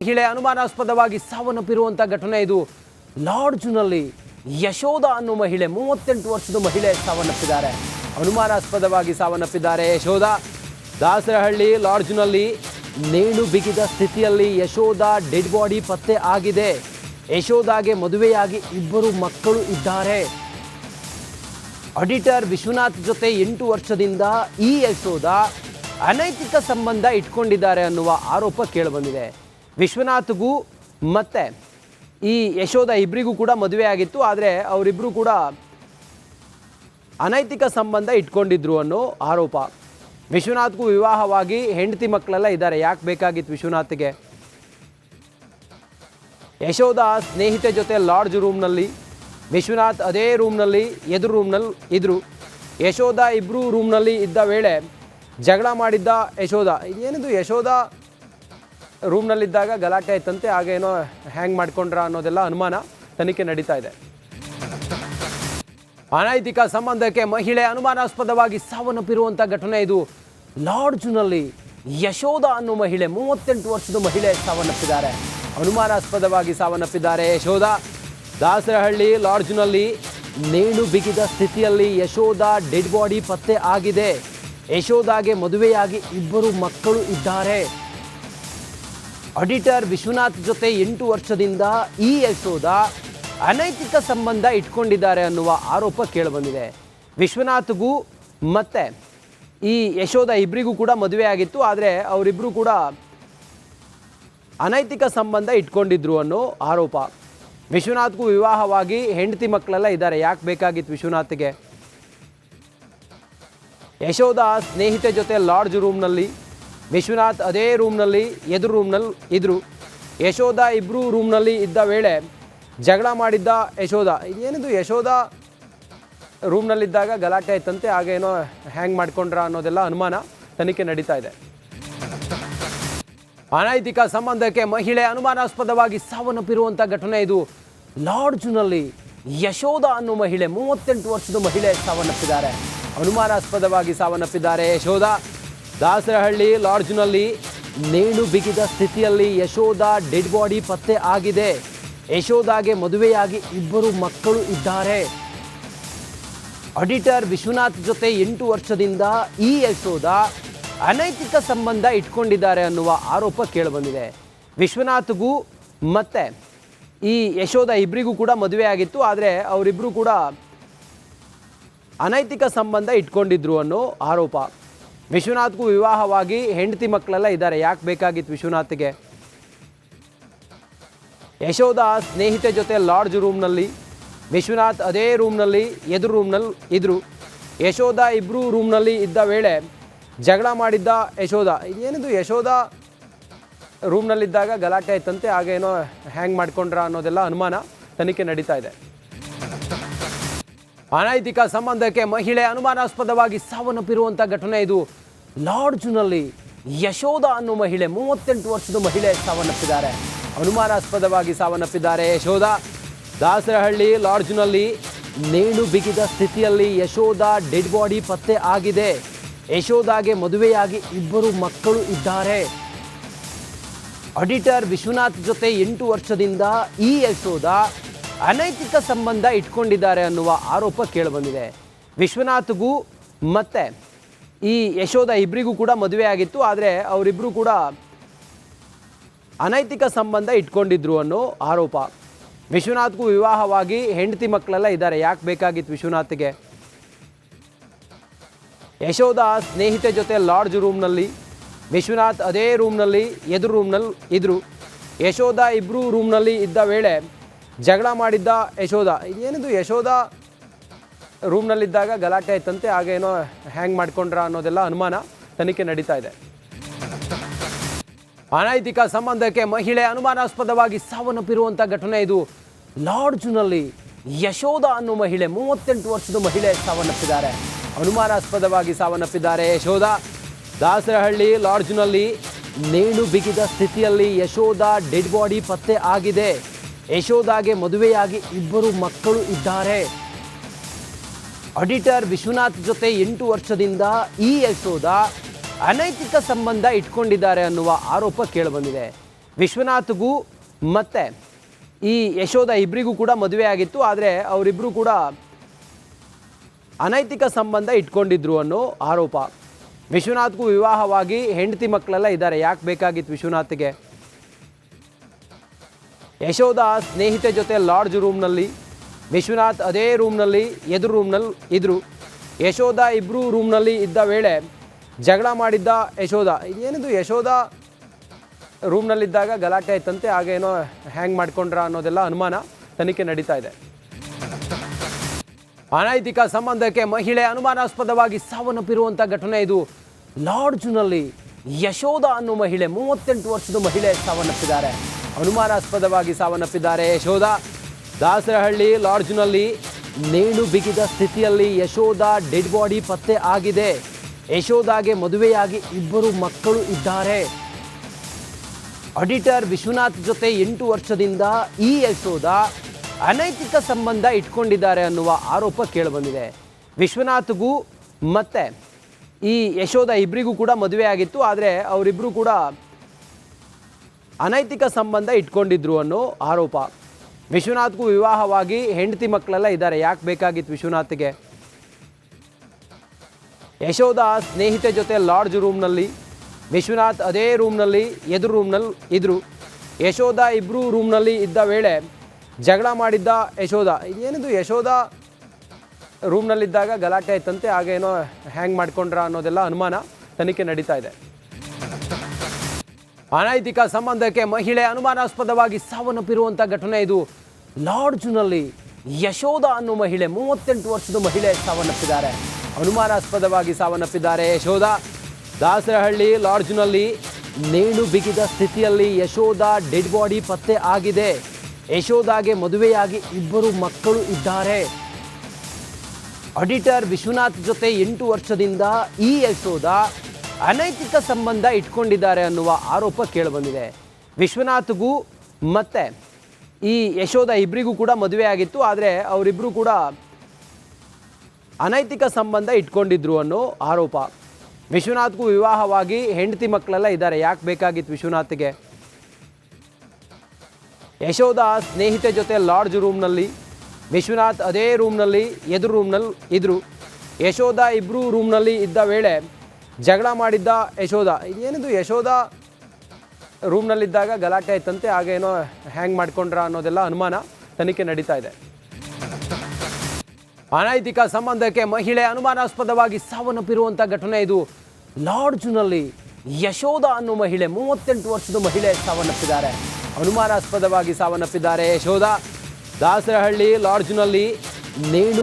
ಮಹಿಳೆ ಅನುಮಾನಾಸ್ಪದವಾಗಿ ಸಾವನ್ನಪ್ಪಿರುವಂಥ ಘಟನೆ ಇದು. ಲಾಡ್ಜ್ನಲ್ಲಿ ಯಶೋಧ ಅನ್ನೋ ಮಹಿಳೆ 38 ವರ್ಷದ ಮಹಿಳೆ ಸಾವನ್ನಪ್ಪಿದ್ದಾರೆ. ಅನುಮಾನಾಸ್ಪದವಾಗಿ ಸಾವನ್ನಪ್ಪಿದ್ದಾರೆ ಯಶೋಧ. ದಾಸರಹಳ್ಳಿ ಲಾಡ್ಜ್ನಲ್ಲಿ ನೇಣು ಬಿಗಿದ ಸ್ಥಿತಿಯಲ್ಲಿ ಯಶೋಧ ಡೆಡ್ ಬಾಡಿ ಪತ್ತೆ ಆಗಿದೆ. ಯಶೋಧಾಗೆ ಮದುವೆಯಾಗಿ 2 ಮಕ್ಕಳು ಇದ್ದಾರೆ. ಆಡಿಟರ್ ವಿಶ್ವನಾಥ್ ಜೊತೆ 8 ವರ್ಷದಿಂದ ಈ ಯಶೋಧ ಅನೈತಿಕ ಸಂಬಂಧ ಇಟ್ಕೊಂಡಿದ್ದಾರೆ ಅನ್ನುವ ಆರೋಪ ಕೇಳಿಬಂದಿದೆ. ವಿಶ್ವನಾಥ್ಗೂ ಮತ್ತೆ ಈ ಯಶೋಧ ಇಬ್ಬರಿಗೂ ಕೂಡ ಮದುವೆ ಆಗಿತ್ತು. ಆದರೆ ಅವರಿಬ್ಬರು ಕೂಡ ಅನೈತಿಕ ಸಂಬಂಧ ಇಟ್ಕೊಂಡಿದ್ರು ಅನ್ನೋ ಆರೋಪ. ವಿಶ್ವನಾಥ್ಗೂ ವಿವಾಹವಾಗಿ ಹೆಂಡತಿ ಮಕ್ಕಳೆಲ್ಲ ಇದ್ದಾರೆ. ಯಾಕೆ ಬೇಕಾಗಿತ್ತು ವಿಶ್ವನಾಥ್ಗೆ? ಯಶೋಧ ಸ್ನೇಹಿತೆ ಜೊತೆ ಲಾಡ್ಜ್ ರೂಮ್ನಲ್ಲಿ, ವಿಶ್ವನಾಥ್ ಅದೇ ರೂಮ್ನಲ್ಲಿ ಎದುರು ರೂಮ್ನಲ್ಲಿ ಇದ್ದರು. ಯಶೋಧ ಇಬ್ಬರು ರೂಮ್ನಲ್ಲಿ ಇದ್ದ ವೇಳೆ ಜಗಳ ಮಾಡಿದ್ದ ಯಶೋಧ. ಇದೇನಿದು ಯಶೋಧ ರೂಮ್ನಲ್ಲಿದ್ದಾಗ ಗಲಾಟೆ ಆಯ್ತಂತೆ, ಆಗೇನೋ ಹ್ಯಾಂಗ್ ಮಾಡ್ಕೊಂಡ್ರ ಅನ್ನೋದೆಲ್ಲ ಅನುಮಾನ. ತನಿಖೆ ನಡೀತಾ ಇದೆ. ಅನೈತಿಕ ಸಂಬಂಧಕ್ಕೆ ಮಹಿಳೆ ಅನುಮಾನಾಸ್ಪದವಾಗಿ ಸಾವನ್ನಪ್ಪಿರುವಂಥ ಘಟನೆ ಇದು. ಲಾಡ್ಜ್ನಲ್ಲಿ ಯಶೋಧ ಅನ್ನೋ ಮಹಿಳೆ 38 ವರ್ಷದ ಮಹಿಳೆ ಸಾವನ್ನಪ್ಪಿದ್ದಾರೆ. ಅನುಮಾನಾಸ್ಪದವಾಗಿ ಸಾವನ್ನಪ್ಪಿದ್ದಾರೆ ಯಶೋಧ. ದಾಸರಹಳ್ಳಿ ಲಾಡ್ಜ್ನಲ್ಲಿ ನೇಣು ಬಿಗಿದ ಸ್ಥಿತಿಯಲ್ಲಿ ಯಶೋಧ ಡೆಡ್ ಬಾಡಿ ಪತ್ತೆ ಆಗಿದೆ. ಯಶೋಧಾಗೆ ಮದುವೆಯಾಗಿ 2 ಮಕ್ಕಳು ಇದ್ದಾರೆ. ಆಡಿಟರ್ ವಿಶ್ವನಾಥ್ ಜೊತೆ 8 ವರ್ಷದಿಂದ ಈ ಯಶೋಧ ಅನೈತಿಕ ಸಂಬಂಧ ಇಟ್ಕೊಂಡಿದ್ದಾರೆ ಅನ್ನುವ ಆರೋಪ ಕೇಳಿಬಂದಿದೆ. ವಿಶ್ವನಾಥ್ಗೂ ಮತ್ತೆ ಈ ಯಶೋಧ ಇಬ್ಬರಿಗೂ ಕೂಡ ಮದುವೆ ಆಗಿತ್ತು. ಆದರೆ ಅವರಿಬ್ಬರು ಕೂಡ ಅನೈತಿಕ ಸಂಬಂಧ ಇಟ್ಕೊಂಡಿದ್ರು ಅನ್ನೋ ಆರೋಪ. ವಿಶ್ವನಾಥ್ಗೂ ವಿವಾಹವಾಗಿ ಹೆಂಡತಿ ಮಕ್ಕಳೆಲ್ಲ ಇದ್ದಾರೆ. ಯಾಕೆ ಬೇಕಾಗಿತ್ತು ವಿಶ್ವನಾಥ್ಗೆ? ಯಶೋಧ ಸ್ನೇಹಿತೆ ಜೊತೆ ಲಾಡ್ಜ್ ರೂಮ್ನಲ್ಲಿ, ವಿಶ್ವನಾಥ್ ಅದೇ ರೂಮ್ನಲ್ಲಿ ಎದುರು ರೂಮ್ನಲ್ಲಿ ಇದ್ದರು. ಯಶೋಧ ಇಬ್ಬರು ರೂಮ್ನಲ್ಲಿ ಇದ್ದ ವೇಳೆ ಜಗಳ ಮಾಡಿದ್ದ ಯಶೋಧ. ಇದೇನಿದು ಯಶೋಧ ರೂಮ್ನಲ್ಲಿದ್ದಾಗ ಗಲಾಟೆ ಆಯ್ತಂತೆ, ಆಗೇನೋ ಹ್ಯಾಂಗ್ ಮಾಡ್ಕೊಂಡ್ರ ಅನ್ನೋದೆಲ್ಲ ಅನುಮಾನ. ತನಿಖೆ ನಡೀತಾ ಇದೆ. ಅನೈತಿಕ ಸಂಬಂಧಕ್ಕೆ ಮಹಿಳೆ ಅನುಮಾನಾಸ್ಪದವಾಗಿ ಸಾವನ್ನಪ್ಪಿರುವಂಥ ಘಟನೆ ಇದು. ಲಾಡ್ಜ್ನಲ್ಲಿ ಯಶೋಧ ಅನ್ನೋ ಮಹಿಳೆ 38 ವರ್ಷದ ಮಹಿಳೆ ಸಾವನ್ನಪ್ಪಿದ್ದಾರೆ. ಅನುಮಾನಾಸ್ಪದವಾಗಿ ಸಾವನ್ನಪ್ಪಿದ್ದಾರೆ ಯಶೋಧ. ದಾಸರಹಳ್ಳಿ ಲಾಡ್ಜ್ನಲ್ಲಿ ನೇಣು ಬಿಗಿದ ಸ್ಥಿತಿಯಲ್ಲಿ ಯಶೋಧ ಡೆಡ್ ಬಾಡಿ ಪತ್ತೆ ಆಗಿದೆ. ಯಶೋಧಾಗೆ ಮದುವೆಯಾಗಿ 2 ಮಕ್ಕಳು ಇದ್ದಾರೆ. ಆಡಿಟರ್ ವಿಶ್ವನಾಥ್ ಜೊತೆ 8 ವರ್ಷದಿಂದ ಈ ಯಶೋಧ ಅನೈತಿಕ ಸಂಬಂಧ ಇಟ್ಕೊಂಡಿದ್ದಾರೆ ಅನ್ನುವ ಆರೋಪ ಕೇಳಿಬಂದಿದೆ. ವಿಶ್ವನಾಥ್ಗೂ ಮತ್ತೆ ಈ ಯಶೋಧ ಇಬ್ಬರಿಗೂ ಕೂಡ ಮದುವೆ ಆಗಿತ್ತು. ಆದರೆ ಅವರಿಬ್ಬರು ಕೂಡ ಅನೈತಿಕ ಸಂಬಂಧ ಇಟ್ಕೊಂಡಿದ್ರು ಅನ್ನೋ ಆರೋಪ. ವಿಶ್ವನಾಥ್ಗೂ ವಿವಾಹವಾಗಿ ಹೆಂಡತಿ ಮಕ್ಕಳೆಲ್ಲ ಇದ್ದಾರೆ. ಯಾಕೆ ಬೇಕಾಗಿತ್ತು ವಿಶ್ವನಾಥ್ಗೆ? ಯಶೋಧ ಸ್ನೇಹಿತೆ ಜೊತೆ ಲಾಡ್ಜ್ ರೂಮ್ನಲ್ಲಿ, ವಿಶ್ವನಾಥ್ ಅದೇ ರೂಮ್ನಲ್ಲಿ ಎದುರು ರೂಮ್ನಲ್ಲಿ ಇದ್ದರು. ಯಶೋಧ ಇಬ್ಬರು ರೂಮ್ನಲ್ಲಿ ಇದ್ದ ವೇಳೆ ಜಗಳ ಮಾಡಿದ್ದ ಯಶೋಧ. ಇದೇನಿದು ಯಶೋಧ ರೂಮ್ನಲ್ಲಿದ್ದಾಗ ಗಲಾಟೆ ಆಯ್ತಂತೆ, ಆಗೇನೋ ಹ್ಯಾಂಗ್ ಮಾಡ್ಕೊಂಡ್ರ ಅನ್ನೋದೆಲ್ಲ ಅನುಮಾನ. ತನಿಖೆ ನಡೀತಾ ಇದೆ. ಅನೈತಿಕ ಸಂಬಂಧಕ್ಕೆ ಮಹಿಳೆ ಅನುಮಾನಾಸ್ಪದವಾಗಿ ಸಾವನ್ನಪ್ಪಿರುವಂಥ ಘಟನೆ ಇದು. ಲಾಡ್ಜ್ನಲ್ಲಿ ಯಶೋಧ ಅನ್ನೋ ಮಹಿಳೆ 38 ವರ್ಷದ ಮಹಿಳೆ ಸಾವನ್ನಪ್ಪಿದ್ದಾರೆ. ಅನುಮಾನಾಸ್ಪದವಾಗಿ ಸಾವನ್ನಪ್ಪಿದ್ದಾರೆ ಯಶೋಧ. ದಾಸರಹಳ್ಳಿ ಲಾಡ್ಜ್ನಲ್ಲಿ ನೇಣು ಬಿಗಿದ ಸ್ಥಿತಿಯಲ್ಲಿ ಯಶೋಧ ಡೆಡ್ ಬಾಡಿ ಪತ್ತೆ ಆಗಿದೆ. ಯಶೋಧಾಗೆ ಮದುವೆಯಾಗಿ 2 ಮಕ್ಕಳು ಇದ್ದಾರೆ. ಆಡಿಟರ್ ವಿಶ್ವನಾಥ್ ಜೊತೆ 8 ವರ್ಷದಿಂದ ಈ ಯಶೋಧ ಅನೈತಿಕ ಸಂಬಂಧ ಇಟ್ಕೊಂಡಿದ್ದಾರೆ ಅನ್ನುವ ಆರೋಪ ಕೇಳಿಬಂದಿದೆ. ವಿಶ್ವನಾಥ್ಗೂ ಮತ್ತೆ ಈ ಯಶೋಧ ಇಬ್ಬರಿಗೂ ಕೂಡ ಮದುವೆ ಆಗಿತ್ತು. ಆದರೆ ಅವರಿಬ್ಬರು ಕೂಡ ಅನೈತಿಕ ಸಂಬಂಧ ಇಟ್ಕೊಂಡಿದ್ರು ಅನ್ನೋ ಆರೋಪ. ವಿಶ್ವನಾಥ್ಗೂ ವಿವಾಹವಾಗಿ ಹೆಂಡತಿ ಮಕ್ಕಳೆಲ್ಲ ಇದ್ದಾರೆ. ಯಾಕೆ ಬೇಕಾಗಿತ್ತು ವಿಶ್ವನಾಥ್ಗೆ? ಯಶೋಧ ಸ್ನೇಹಿತೆ ಜೊತೆ ಲಾಡ್ಜ್ ರೂಮ್ನಲ್ಲಿ, ವಿಶ್ವನಾಥ್ ಅದೇ ರೂಮ್ನಲ್ಲಿ ಎದುರು ರೂಮ್ನಲ್ಲಿ ಇದ್ದರು. ಯಶೋಧ ಇಬ್ಬರು ರೂಮ್ನಲ್ಲಿ ಇದ್ದ ವೇಳೆ ಜಗಳ ಮಾಡಿದ್ದ ಯಶೋಧ. ಇದೇನಿದು ಯಶೋಧ ರೂಮ್ನಲ್ಲಿದ್ದಾಗ ಗಲಾಟೆ ಆಯ್ತಂತೆ, ಆಗೇನೋ ಹ್ಯಾಂಗ್ ಮಾಡ್ಕೊಂಡ್ರ ಅನ್ನೋದೆಲ್ಲ ಅನುಮಾನ. ತನಿಖೆ ನಡೀತಾ ಇದೆ. ಅನೈತಿಕ ಸಂಬಂಧಕ್ಕೆ ಮಹಿಳೆ ಅನುಮಾನಾಸ್ಪದವಾಗಿ ಸಾವನ್ನಪ್ಪಿರುವಂಥ ಘಟನೆ ಇದು. ಲಾಡ್ಜ್ನಲ್ಲಿ ಯಶೋಧ ಅನ್ನೋ ಮಹಿಳೆ 38 ವರ್ಷದ ಮಹಿಳೆ ಸಾವನ್ನಪ್ಪಿದ್ದಾರೆ. ಅನುಮಾನಾಸ್ಪದವಾಗಿ ಸಾವನ್ನಪ್ಪಿದ್ದಾರೆ ಯಶೋಧ. ದಾಸರಹಳ್ಳಿ ಲಾಡ್ಜ್ನಲ್ಲಿ ನೇಣು ಬಿಗಿದ ಸ್ಥಿತಿಯಲ್ಲಿ ಯಶೋಧ ಡೆಡ್ ಬಾಡಿ ಪತ್ತೆ ಆಗಿದೆ. ಯಶೋಧಾಗೆ ಮದುವೆಯಾಗಿ 2 ಮಕ್ಕಳು ಇದ್ದಾರೆ. ಆಡಿಟರ್ ವಿಶ್ವನಾಥ್ ಜೊತೆ 8 ವರ್ಷದಿಂದ ಈ ಯಶೋಧ ಅನೈತಿಕ ಸಂಬಂಧ ಇಟ್ಕೊಂಡಿದ್ದಾರೆ ಅನ್ನುವ ಆರೋಪ ಕೇಳಿಬಂದಿದೆ. ವಿಶ್ವನಾಥ್ಗೂ ಮತ್ತು ಈ ಯಶೋಧ ಇಬ್ಬರಿಗೂ ಕೂಡ ಮದುವೆ ಆಗಿತ್ತು. ಆದರೆ ಅವರಿಬ್ಬರು ಕೂಡ ಅನೈತಿಕ ಸಂಬಂಧ ಇಟ್ಕೊಂಡಿದ್ರು ಅನ್ನೋ ಆರೋಪ. ವಿಶ್ವನಾಥ್ಗೂ ವಿವಾಹವಾಗಿ ಹೆಂಡತಿ ಮಕ್ಕಳೆಲ್ಲ ಇದ್ದಾರೆ. ಯಾಕೆ ಬೇಕಾಗಿತ್ತು ವಿಶ್ವನಾಥ್ಗೆ? ಯಶೋಧ ಸ್ನೇಹಿತೆ ಜೊತೆ ಲಾಡ್ಜ್ ರೂಮ್ನಲ್ಲಿ, ವಿಶ್ವನಾಥ್ ಅದೇ ರೂಮ್ನಲ್ಲಿ ಎದುರು ರೂಮ್ನಲ್ಲಿ ಇದ್ದರು. ಯಶೋಧ ಇಬ್ಬರು ರೂಮ್ನಲ್ಲಿ ಇದ್ದ ವೇಳೆ ಜಗಳ ಮಾಡಿದ್ದ ಯಶೋಧ. ಏನಿದು ಯಶೋಧ ರೂಮ್ನಲ್ಲಿದ್ದಾಗ ಗಲಾಟೆ ಆಯ್ತಂತೆ, ಆಗೇನೋ ಹ್ಯಾಂಗ್ ಮಾಡ್ಕೊಂಡ್ರ ಅನ್ನೋದೆಲ್ಲ ಅನುಮಾನ. ತನಿಖೆ ನಡೀತಾ ಇದೆ. ಅನೈತಿಕ ಸಂಬಂಧಕ್ಕೆ ಮಹಿಳೆ ಅನುಮಾನಾಸ್ಪದವಾಗಿ ಸಾವನ್ನಪ್ಪಿರುವಂಥ ಘಟನೆ ಇದು. ಲಾಡ್ಜ್ನಲ್ಲಿ ಯಶೋಧ ಅನ್ನೋ ಮಹಿಳೆ, 38 ವರ್ಷದ ಮಹಿಳೆ ಸಾವನ್ನಪ್ಪಿದ್ದಾರೆ. ಅನುಮಾನಾಸ್ಪದವಾಗಿ ಸಾವನ್ನಪ್ಪಿದ್ದಾರೆ ಯಶೋಧ. ದಾಸರಹಳ್ಳಿ ಲಾಡ್ಜ್ನಲ್ಲಿ ನೇಣು ಬಿಗಿದ ಸ್ಥಿತಿಯಲ್ಲಿ ಯಶೋಧ ಡೆಡ್ ಬಾಡಿ ಪತ್ತೆ ಆಗಿದೆ. ಯಶೋಧಾಗೆ ಮದುವೆಯಾಗಿ 2 ಮಕ್ಕಳು ಇದ್ದಾರೆ. ಆಡಿಟರ್ ವಿಶ್ವನಾಥ್ ಜೊತೆ 8 ವರ್ಷದಿಂದ ಈ ಯಶೋಧ ಅನೈತಿಕ ಸಂಬಂಧ ಇಟ್ಕೊಂಡಿದ್ದಾರೆ ಅನ್ನುವ ಆರೋಪ ಕೇಳಿಬಂದಿದೆ. ವಿಶ್ವನಾಥ್ಗೂ ಮತ್ತು ಈ ಯಶೋಧ ಇಬ್ಬರಿಗೂ ಕೂಡ ಮದುವೆ ಆಗಿತ್ತು. ಆದರೆ ಅವರಿಬ್ಬರು ಕೂಡ ಅನೈತಿಕ ಸಂಬಂಧ ಇಟ್ಕೊಂಡಿದ್ರು ಅನ್ನೋ ಆರೋಪ. ವಿಶ್ವನಾಥ್ಗೂ ವಿವಾಹವಾಗಿ ಹೆಂಡತಿ ಮಕ್ಕಳೆಲ್ಲ ಇದ್ದಾರೆ. ಯಾಕೆ ಬೇಕಾಗಿತ್ತು ವಿಶ್ವನಾಥ್ಗೆ? ಯಶೋಧ ಸ್ನೇಹಿತೆ ಜೊತೆ ಲಾಡ್ಜ್ ರೂಮ್ನಲ್ಲಿ, ವಿಶ್ವನಾಥ್ ಅದೇ ರೂಮ್ನಲ್ಲಿ ಎದುರು ರೂಮ್ನಲ್ಲಿ ಇದ್ದರು. ಯಶೋಧ ಇಬ್ಬರು ರೂಮ್ನಲ್ಲಿ ಇದ್ದ ವೇಳೆ ಜಗಳ ಮಾಡಿದ್ದ ಯಶೋಧ. ಏನಿದು ಯಶೋಧ ರೂಮ್ನಲ್ಲಿದ್ದಾಗ ಗಲಾಟೆ ಆಯ್ತಂತೆ, ಆಗೇನೋ ಹ್ಯಾಂಗ್ ಮಾಡ್ಕೊಂಡ್ರ ಅನ್ನೋದೆಲ್ಲ ಅನುಮಾನ. ತನಿಖೆ ನಡೀತಾ ಇದೆ. ಅನೈತಿಕ ಸಂಬಂಧಕ್ಕೆ ಮಹಿಳೆ ಅನುಮಾನಾಸ್ಪದವಾಗಿ ಸಾವನ್ನಪ್ಪಿರುವಂಥ ಘಟನೆ ಇದು. ಲಾಡ್ಜ್ನಲ್ಲಿ ಯಶೋಧ ಅನ್ನೋ ಮಹಿಳೆ, 38 ವರ್ಷದ ಮಹಿಳೆ ಸಾವನ್ನಪ್ಪಿದ್ದಾರೆ. ಅನುಮಾನಾಸ್ಪದವಾಗಿ ಸಾವನ್ನಪ್ಪಿದ್ದಾರೆ ಯಶೋಧ. ದಾಸರಹಳ್ಳಿ ಲಾಡ್ಜ್ನಲ್ಲಿ ನೇಣು ಬಿಗಿದ ಸ್ಥಿತಿಯಲ್ಲಿ ಯಶೋಧ ಡೆಡ್ ಬಾಡಿ ಪತ್ತೆ ಆಗಿದೆ. ಯಶೋಧಾಗೆ ಮದುವೆಯಾಗಿ 2 ಮಕ್ಕಳು ಇದ್ದಾರೆ. ಆಡಿಟರ್ ವಿಶ್ವನಾಥ್ ಜೊತೆ 8 ವರ್ಷದಿಂದ ಈ ಯಶೋಧ ಅನೈತಿಕ ಸಂಬಂಧ ಇಟ್ಕೊಂಡಿದ್ದಾರೆ ಅನ್ನುವ ಆರೋಪ ಕೇಳಿಬಂದಿದೆ. ವಿಶ್ವನಾಥ್ಗೂ ಮತ್ತು ಈ ಯಶೋಧ ಇಬ್ಬರಿಗೂ ಕೂಡ ಮದುವೆ ಆಗಿತ್ತು. ಆದರೆ ಅವರಿಬ್ಬರು ಕೂಡ ಅನೈತಿಕ ಸಂಬಂಧ ಇಟ್ಕೊಂಡಿದ್ರು ಅನ್ನೋ ಆರೋಪ. ವಿಶ್ವನಾಥ್ಗೂ ವಿವಾಹವಾಗಿ ಹೆಂಡತಿ ಮಕ್ಕಳೆಲ್ಲ ಇದ್ದಾರೆ. ಯಾಕೆ ಬೇಕಾಗಿತ್ತು ವಿಶ್ವನಾಥ್ಗೆ? ಯಶೋಧ ಸ್ನೇಹಿತೆ ಜೊತೆ ಲಾಡ್ಜ್ ರೂಮ್ನಲ್ಲಿ, ವಿಶ್ವನಾಥ್ ಅದೇ ರೂಮ್ನಲ್ಲಿ ಎದುರು ರೂಮ್ನಲ್ಲಿ ಇದ್ದರು. ಯಶೋಧ ಇಬ್ಬರು ರೂಮ್ನಲ್ಲಿ ಇದ್ದ ವೇಳೆ ಜಗಳ ಮಾಡಿದ್ದ ಯಶೋಧ. ಏನಿದು ಯಶೋಧ ರೂಮ್ನಲ್ಲಿದ್ದಾಗ ಗಲಾಟೆ ಆಯ್ತಂತೆ, ಆಗೇನೋ ಹ್ಯಾಂಗ್ ಮಾಡ್ಕೊಂಡ್ರ ಅನ್ನೋದೆಲ್ಲ ಅನುಮಾನ. ತನಿಖೆ ನಡೀತಾ ಇದೆ. ಅನೈತಿಕ ಸಂಬಂಧಕ್ಕೆ ಮಹಿಳೆ ಅನುಮಾನಾಸ್ಪದವಾಗಿ ಸಾವನ್ನಪ್ಪಿರುವಂಥ ಘಟನೆ ಇದು. ಲಾಡ್ಜ್ನಲ್ಲಿ ಯಶೋಧ ಅನ್ನೋ ಮಹಿಳೆ, 38 ವರ್ಷದ ಮಹಿಳೆ ಸಾವನ್ನಪ್ಪಿದ್ದಾರೆ. ಅನುಮಾನಾಸ್ಪದವಾಗಿ ಸಾವನ್ನಪ್ಪಿದ್ದಾರೆ ಯಶೋಧ. ದಾಸರಹಳ್ಳಿ ಲಾಡ್ಜ್ನಲ್ಲಿ ನೇಣು